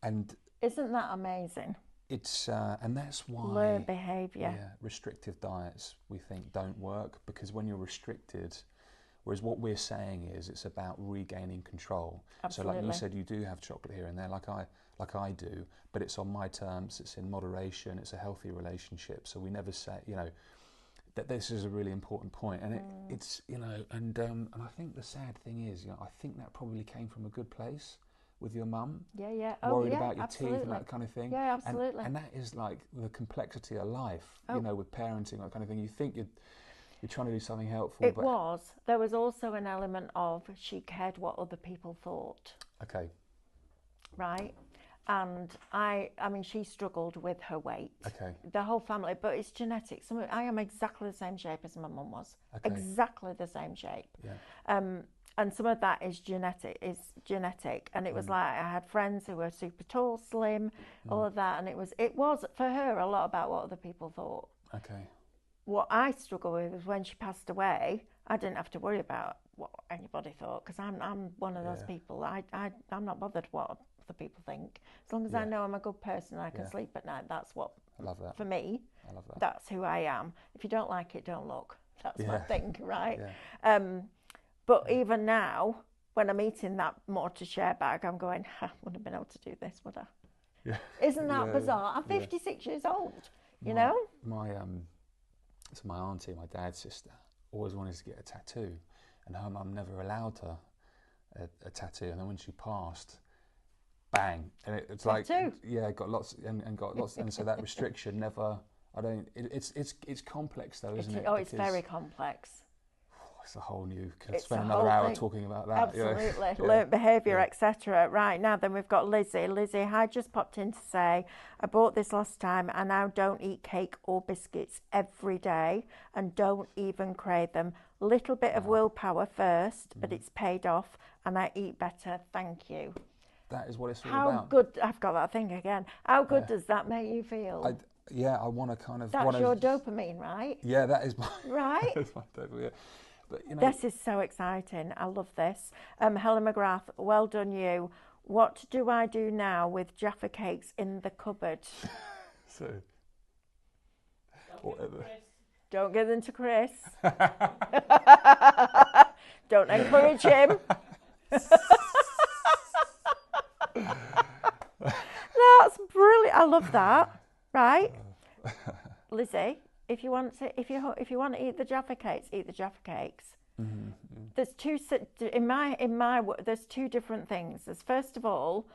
And isn't that amazing? It's and that's why learned behaviour. Yeah, restrictive diets we think don't work, because when you're restricted, whereas what we're saying is it's about regaining control. Absolutely. So like you said, you do have chocolate here and there, like I do, but it's on my terms, it's in moderation, it's a healthy relationship. So we never say, that this is a really important point. And it's, and I think the sad thing is, I think that probably came from a good place with your mum. Yeah. Worried about your absolutely. teeth and that kind of thing. Yeah, absolutely. And that is like the complexity of life, with parenting, that kind of thing. You think you're trying to do something helpful. There was also an element of she cared what other people thought. Okay. Right? And I mean, she struggled with her weight. Okay. The whole family, but it's genetic. I am exactly the same shape as my mum was. Okay. Exactly the same shape. Yeah. And some of that is genetic. And it was like, I had friends who were super tall, slim, all of that. And it was for her a lot about what other people thought. Okay. What I struggle with is when she passed away, I didn't have to worry about what anybody thought, because I'm one of those people. I'm not bothered what other people think. As long as I know I'm a good person and I can sleep at night, that's what, I love that. For me, I love that. That's who I am. If you don't like it, don't look. That's my thing, right? Yeah. But even now, when I'm eating that more to share bag, I'm going, I wouldn't have been able to do this, would I? Yeah. Isn't that bizarre? I'm 56 years old, you know? So my auntie, my dad's sister, always wanted to get a tattoo, and her mum never allowed her a tattoo. And then when she passed, bang, and it's like got lots and so that restriction never. It's complex though, isn't it? It's very complex. It's a whole new. Could spend another hour talking about that. Absolutely, learnt behaviour, etc. Right now, then we've got Lizzie. Lizzie, I just popped in to say I bought this last time. I now don't eat cake or biscuits every day, and don't even crave them. Little bit of willpower first, but it's paid off, and I eat better. Thank you. That is what it's all about. How good? I've got that thing again. How good does that make you feel? yeah, I want to kind of. That's your dopamine, right? Yeah, that is my. Right? That's my dopamine. Yeah. But you know, This is so exciting. I love this. Helen McGrath, well done you. What do I do now with Jaffa cakes in the cupboard? so Don't give whatever. them Chris. Don't give them to Chris. Don't encourage him. That's brilliant. I love that. Right, Lizzie. If you want to eat the Jaffa cakes, eat the Jaffa cakes. Mm-hmm. There's two there's two different things. There's, first of all,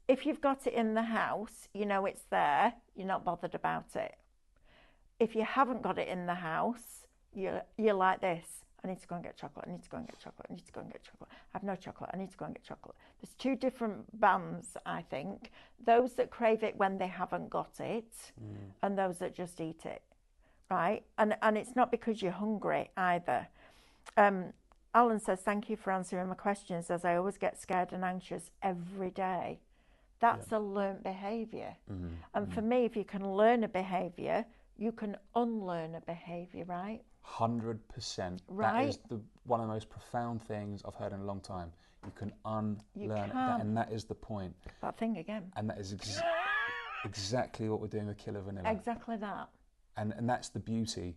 if you've got it in the house, you know it's there. You're not bothered about it. If you haven't got it in the house, you're like this. I need to go and get chocolate. I need to go and get chocolate. I need to go and get chocolate. I have no chocolate. I need to go and get chocolate. There's two different bands, I think. Those that crave it when they haven't got it, and those that just eat it, right? And it's not because you're hungry either. Alan says, thank you for answering my questions, as I always get scared and anxious every day. That's a learnt behaviour. And for me, if you can learn a behaviour, you can unlearn a behaviour, right? 100%. Right. That is one of the most profound things I've heard in a long time. You can unlearn it, and that is the point. That thing again. And that is exactly what we're doing with Killa Vanilla. Exactly that. And that's the beauty.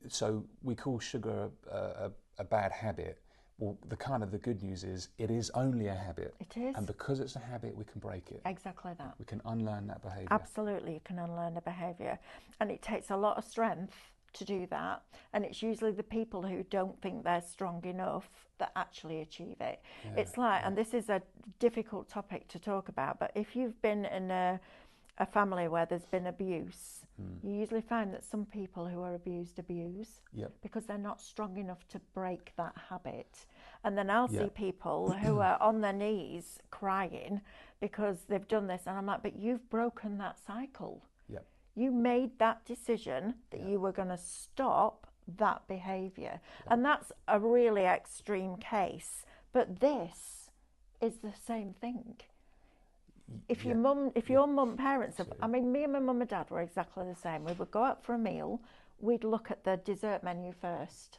So we call sugar a bad habit. Well, the good news is it is only a habit. It is. And because it's a habit, we can break it. Exactly that. We can unlearn that behaviour. Absolutely, you can unlearn a behaviour. And it takes a lot of strength to do that. And it's usually the people who don't think they're strong enough that actually achieve it. Yeah, It's like, and this is a difficult topic to talk about, but if you've been in a family where there's been abuse, you usually find that some people who are abused abuse because they're not strong enough to break that habit. And then I'll see people who are on their knees crying because they've done this, and I'm like, but you've broken that cycle. Yep. You made that decision that you were going to stop that behaviour. And that's a really extreme case, but this is the same thing. If your parents have, I mean, me and my mum and dad were exactly the same. We would go out for a meal, we'd look at the dessert menu first,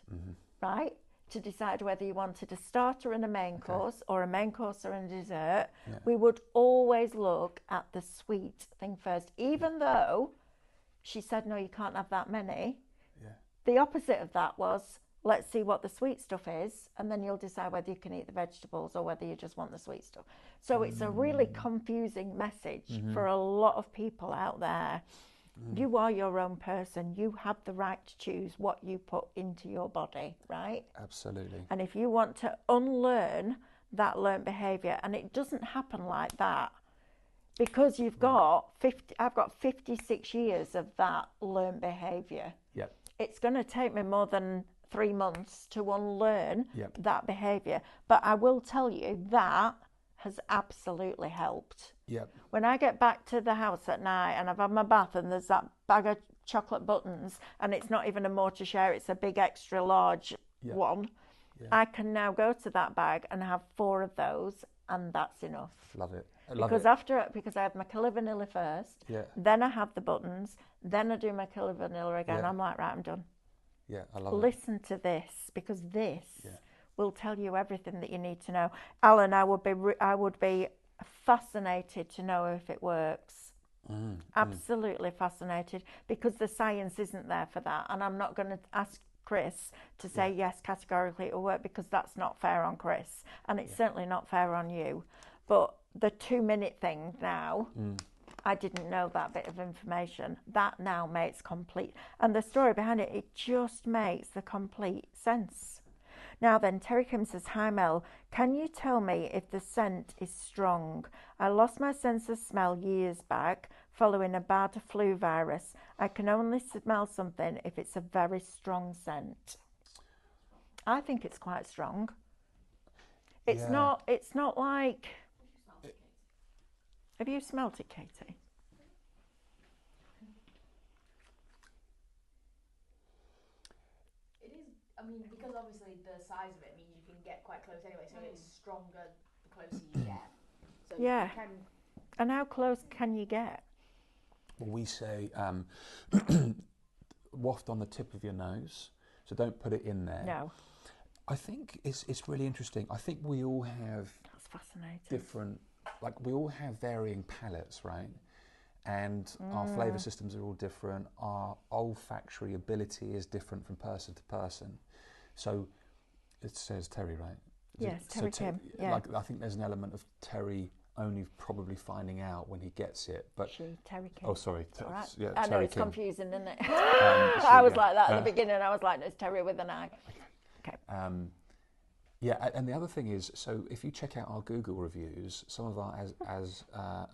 right? To decide whether you wanted a starter and a main course, or a main course or a dessert. We would always look at the sweet thing first, even though she said, no, you can't have that many. The opposite of that was, let's see what the sweet stuff is, and then you'll decide whether you can eat the vegetables or whether you just want the sweet stuff. So it's a really confusing message for a lot of people out there. You are your own person. You have the right to choose what you put into your body, right? Absolutely. And if you want to unlearn that learned behaviour, and it doesn't happen like that, because I've got 56 years of that learned behaviour. Yep. It's going to take me more than 3 months to unlearn Yep. that behaviour. But I will tell you that has absolutely helped. Yep. When I get back to the house at night and I've had my bath and there's that bag of chocolate buttons, and it's not even a mortar share, it's a big extra large one, I can now go to that bag and have 4 of those, and that's enough. Love it. Because I have my Killa Vanilla first, then I have the buttons, then I do my Killa Vanilla again. I'm like, right, I'm done. Yeah, I love it. Listen to this, because this will tell you everything that you need to know. Alan, I would be fascinated to know if it works. Absolutely fascinated, because the science isn't there for that, and I'm not going to ask Chris to say yes categorically it will work, because that's not fair on Chris, and it's certainly not fair on you. But the 2-minute thing now, I didn't know that bit of information. That now makes complete, and the story behind it, it just makes the complete sense. Now then, Terry Kim says, hi Mel, can you tell me if the scent is strong? I lost my sense of smell years back following a bad flu virus. I can only smell something if it's a very strong scent. I think it's quite strong. It's not like... Have you smelt it, Katie? It is, I mean, because obviously the size of it means you can get quite close anyway, so it's stronger the closer you get. So Yeah. you can... And how close can you get? Well, we say waft on the tip of your nose, so don't put it in there. No. I think it's really interesting. I think we all have That's fascinating. different, like we all have varying palates, right? And our flavour systems are all different. Our olfactory ability is different from person to person. So it says Terry, right? Yes, Terry Kim. Yeah. Like I think there's an element of Terry only probably finding out when he gets it. But Terry Kim. oh, sorry. Right. Yeah, I know Terry it's Kim. confusing, isn't it? I was like that at the beginning. I was like, no, it's Terry with an I. Okay. Yeah, and the other thing is, so if you check out our Google reviews, some of our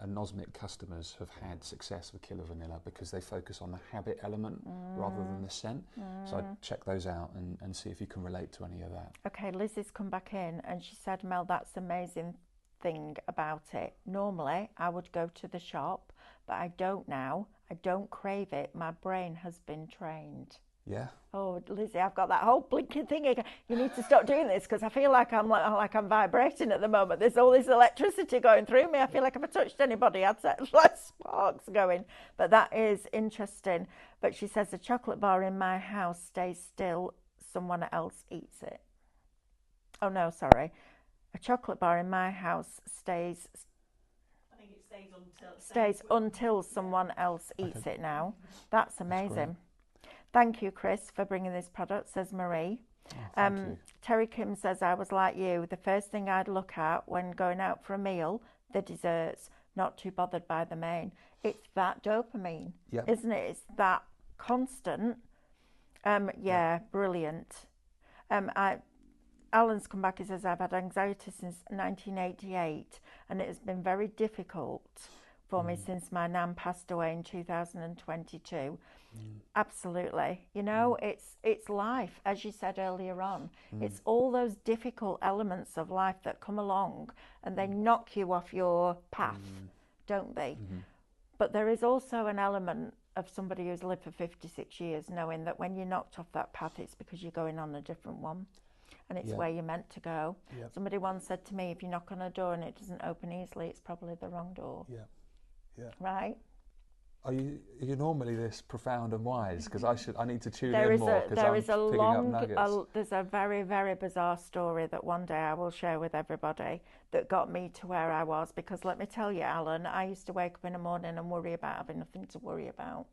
anosmic customers have had success with Killa Vanilla because they focus on the habit element rather than the scent. So I'd check those out and see if you can relate to any of that. Okay, Lizzie's come back in and she said, Mel, that's the amazing thing about it. Normally, I would go to the shop, but I don't now. I don't crave it. My brain has been trained. Yeah. Oh, Lizzie, I've got that whole blinking thing again. You need to stop doing this because I feel like I'm vibrating at the moment. There's all this electricity going through me. I feel like if I touched anybody, I'd set like sparks going. But that is interesting. But she says a chocolate bar in my house stays still. Someone else eats it. Oh no, sorry. A chocolate bar in my house stays. I think it stays until someone else eats it now. That's amazing. Thank you, Chris, for bringing this product, says Marie. Oh, thank you. Terry Kim says, I was like you. The first thing I'd look at when going out for a meal, the desserts, not too bothered by the main. It's that dopamine, isn't it? It's that constant. Brilliant. Alan's come back, he says, I've had anxiety since 1988 and it has been very difficult for me since my nan passed away in 2022. Absolutely. You know, it's life, as you said earlier on. It's all those difficult elements of life that come along and they knock you off your path, don't they? But there is also an element of somebody who's lived for 56 years knowing that when you're knocked off that path, it's because you're going on a different one. And it's where you're meant to go. Somebody once said to me, if you knock on a door and it doesn't open easily, it's probably the wrong door. Right? Are you normally this profound and wise? Because I need to tune in more because I'm picking up nuggets. There's a very, very bizarre story that one day I will share with everybody that got me to where I was. Because let me tell you, Alan, I used to wake up in the morning and worry about having nothing to worry about.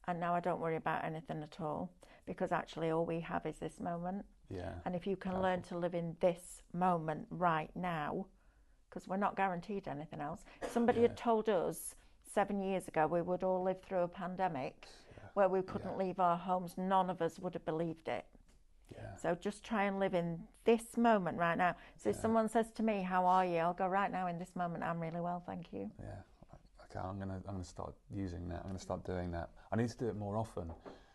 And now I don't worry about anything at all. Because actually all we have is this moment. And if you can learn to live in this moment right now, because we're not guaranteed anything else. Somebody had told us 7 years ago we would all live through a pandemic where we couldn't leave our homes. None of us would have believed it. So just try and live in this moment right now. So if someone says to me, how are you? I'll go, right now in this moment, I'm really well, thank you. Okay, I'm gonna start using that. I'm gonna start doing that. I need to do it more often.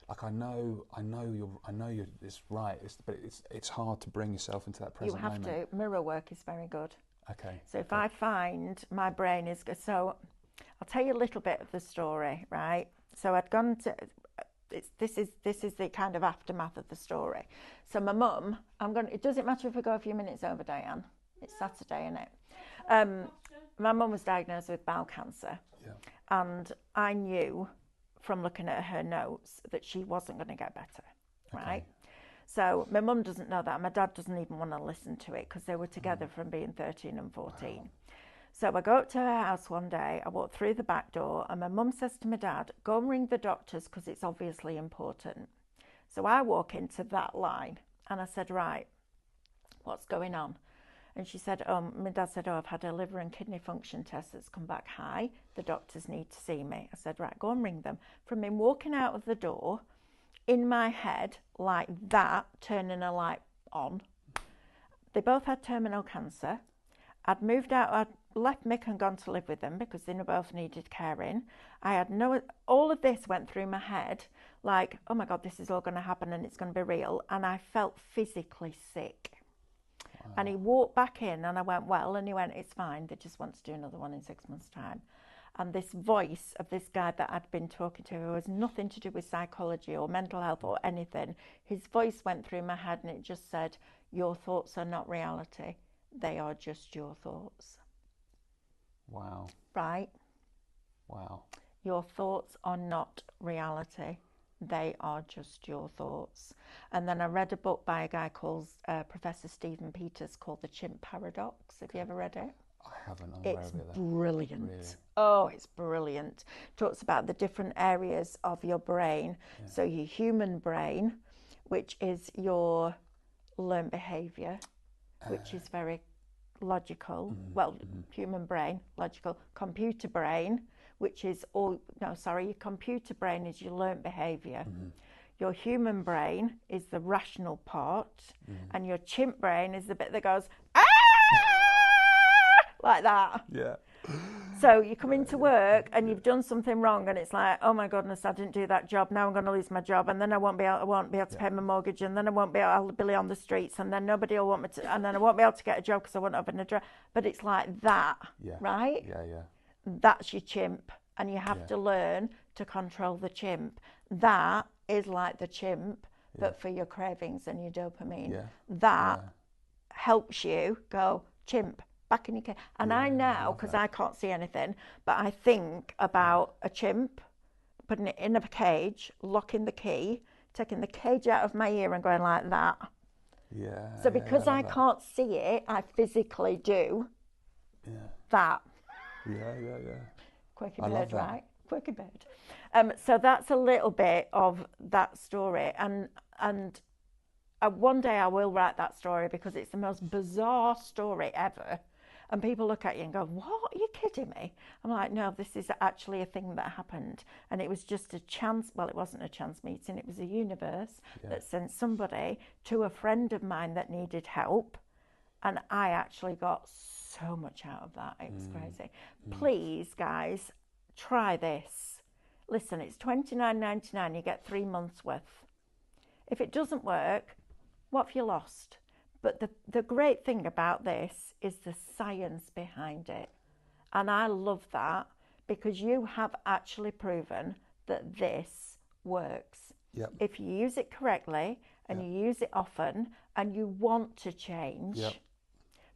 Like I know you're. It's right. But it's hard to bring yourself into that present moment. You have to. Mirror work is very good. Okay. So if I find my brain is good, so I'll tell you a little bit of the story, right? So I'd gone to. This is the kind of aftermath of the story. So my mum, it doesn't matter if we go a few minutes over, Diane. It's Saturday, isn't it? My mum was diagnosed with bowel cancer, and I knew from looking at her notes that she wasn't going to get better, right? So my mum doesn't know that. My dad doesn't even want to listen to it because they were together from being 13 and 14. Wow. So I go up to her house one day, I walk through the back door and my mum says to my dad, go and ring the doctors because it's obviously important. So I walk into that line and I said, right, what's going on? And she said, my dad said, I've had a liver and kidney function test that's come back high. The doctors need to see me. I said, right, go and ring them. From him walking out of the door, in my head, like that, turning a light on. They both had terminal cancer. I'd moved out, I'd left Mick and gone to live with them because they both needed caring. All of this went through my head, like, oh my God, this is all going to happen and it's going to be real. And I felt physically sick. And he walked back in and I went, well, and he went, it's fine. They just want to do another one in 6 months' time. And this voice of this guy that I'd been talking to, who has nothing to do with psychology or mental health or anything, his voice went through my head and it just said, your thoughts are not reality. They are just your thoughts. Wow. Right? Wow. Your thoughts are not reality. They are just your thoughts. And then I read a book by a guy called Professor Stephen Peters called The Chimp Paradox. Have you ever read it? I haven't. I'm aware It's of it, though. brilliant. Really? Oh, it's brilliant. Talks about the different areas of your brain. Yeah. So your human brain, which is your learned behavior, which is very logical. Well, human brain, logical. Computer brain, which is your computer brain is your learnt behaviour. Your human brain is the rational part, and your chimp brain is the bit that goes, ah! Like that. Yeah. So you come into work and you've done something wrong, and it's like, oh my goodness, I didn't do that job. Now I'm going to lose my job, and then I won't be able to pay my mortgage, and then I'll be on the streets, and then nobody will want me to, and then I won't be able to get a job because I won't have an address. But it's like that, right? Yeah, yeah. That's your chimp, and you have to learn to control the chimp. That is like the chimp, but for your cravings and your dopamine. Yeah. That helps you go, chimp, back in your cage. And I now, because I can't see anything, but I think about a chimp, putting it in a cage, locking the key, taking the cage out of my ear and going like that. Yeah. So because I can't see it, I physically do that. Yeah. Quirky I bird, love that. right? Quirky bird. So that's a little bit of that story. And one day I will write that story because it's the most bizarre story ever. And people look at you and go, what? Are you kidding me? I'm like, no, this is actually a thing that happened. And it was just a chance. Well, it wasn't a chance meeting. It was a universe that sent somebody to a friend of mine that needed help. And I actually got so much out of that. It was crazy. Please, guys, try this. Listen, it's $29.99. You get 3 months worth. If it doesn't work, what have you lost? But the great thing about this is the science behind it. And I love that because you have actually proven that this works. Yep. If you use it correctly and you use it often and you want to change,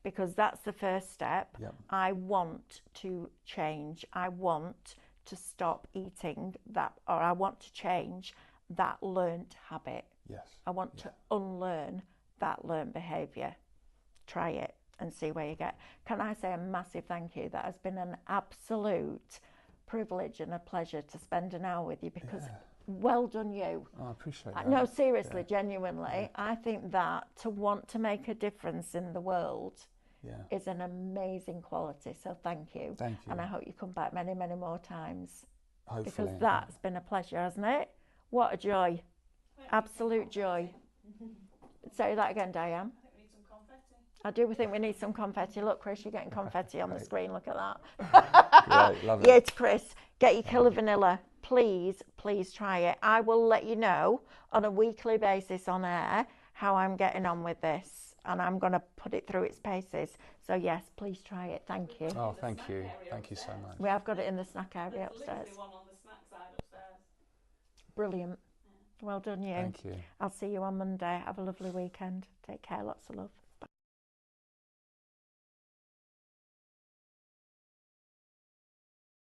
because that's the first step. I want to change. I want to stop eating that, or I want to change that learnt habit. Yes. I want to unlearn that learned behaviour. Try it and see where you get. Can I say a massive thank you? That has been an absolute privilege and a pleasure to spend an hour with you because well done you. Oh, I appreciate that. No, seriously, genuinely. I think that to want to make a difference in the world is an amazing quality. So thank you. Thank you. And I hope you come back many, many more times. Hopefully. Because that's been a pleasure, hasn't it? What a joy. Absolute joy. Say that again, Diane. I think we need some confetti. I do think we need some confetti. Look, Chris, you're getting confetti on the screen. Look at that. Great, love it. Yeah, it's Chris. Get your Killa Vanilla. Please, please try it. I will let you know on a weekly basis on air how I'm getting on with this. And I'm going to put it through its paces. So, yes, please try it. Thank you. Oh, thank you. Thank you so much. We have got it in the snack area upstairs. There's one on the snack side upstairs. Brilliant. Well done, you. Thank you. I'll see you on Monday. Have a lovely weekend. Take care. Lots of love.